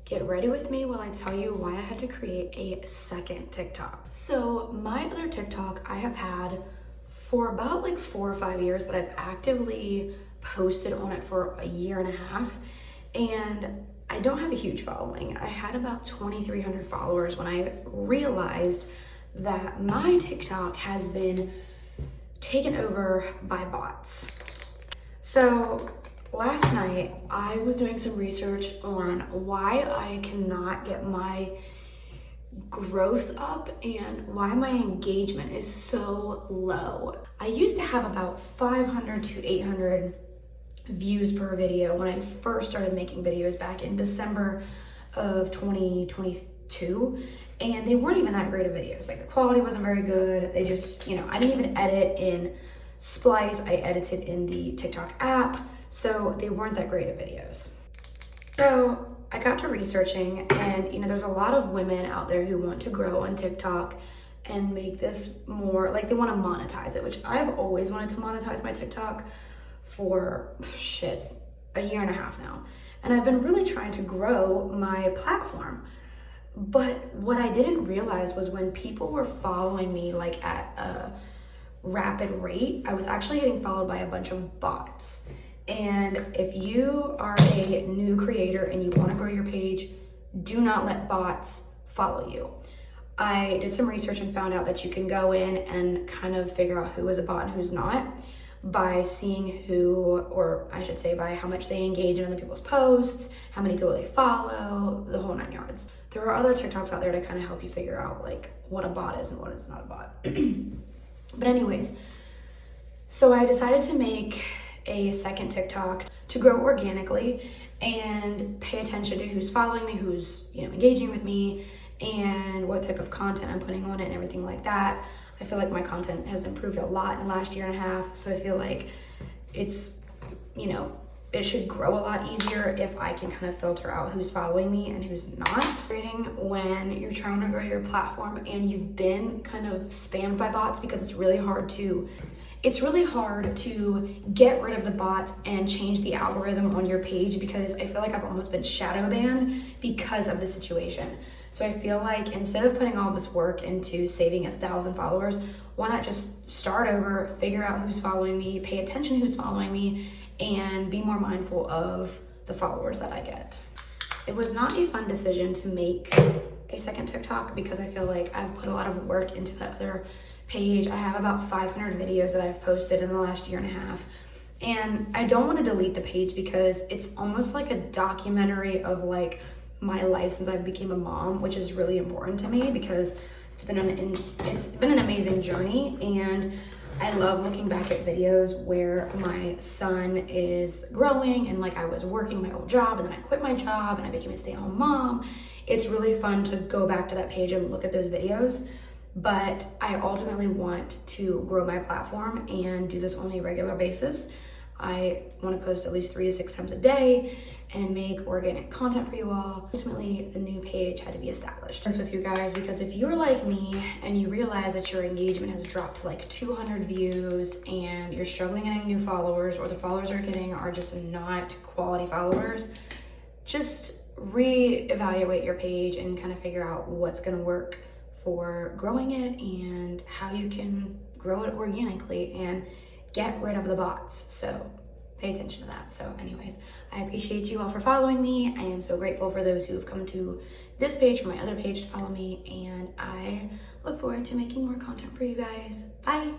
Get ready with me while I tell you why I had to create a second TikTok. So my other TikTok I have had for about like 4 or 5 years, but I've actively posted on it for a year and a half, and I don't have a huge following. I had about 2,300 followers when I realized that my TikTok has been taken over by bots. So last night, I was doing some research on why I cannot get my growth up and why my engagement is so low. I used to have about 500 to 800 views per video when I first started making videos back in December of 2022. And they weren't even that great of videos. Like the quality wasn't very good. They just, I didn't even edit in Splice. I edited in the TikTok app. So they weren't that great of videos. So I got to researching, and there's a lot of women out there who want to grow on TikTok and make this more, like they want to monetize it, which I've always wanted to monetize my TikTok for a year and a half now. And I've been really trying to grow my platform. But what I didn't realize was when people were following me like at a rapid rate, I was actually getting followed by a bunch of bots. And if you are a new creator and you want to grow your page, do not let bots follow you. I did some research and found out that you can go in and kind of figure out who is a bot and who's not by seeing by how much they engage in other people's posts, how many people they follow, the whole 9 yards. There are other TikToks out there to kind of help you figure out like what a bot is and what is not a bot. But anyways, so I decided to make a second TikTok to grow organically and pay attention to who's following me, who's engaging with me, and what type of content I'm putting on it and everything like that. I feel like my content has improved a lot in the last year and a half, so I feel like it's, it should grow a lot easier if I can kind of filter out who's following me and who's not. When you're trying to grow your platform and you've been kind of spammed by bots, because it's really hard to get rid of the bots and change the algorithm on your page, because I feel like I've almost been shadow banned because of the situation. So I feel like instead of putting all this work into saving 1,000 followers, why not just start over, figure out who's following me, pay attention to who's following me, and be more mindful of the followers that I get. It was not a fun decision to make a second TikTok because I feel like I've put a lot of work into the other page. I have about 500 videos that I've posted in the last year and a half. And I don't want to delete the page because it's almost like a documentary of like my life since I became a mom, which is really important to me because it's been an amazing journey, and I love looking back at videos where my son is growing and like I was working my old job and then I quit my job and I became a stay-at-home mom. It's really fun to go back to that page and look at those videos. But I ultimately want to grow my platform and do this on a regular basis. I want to post at least 3 to 6 times a day and make organic content for you all. Ultimately, the new page had to be established. This with you guys, because if you're like me and you realize that your engagement has dropped to like 200 views and you're struggling getting new followers, or the followers you're getting are just not quality followers, just reevaluate your page and kind of figure out what's going to work for growing it and how you can grow it organically and get rid of the bots. So pay attention to that. So anyways, I appreciate you all for following me. I am so grateful for those who have come to this page from my other page to follow me, and I look forward to making more content for you guys. Bye.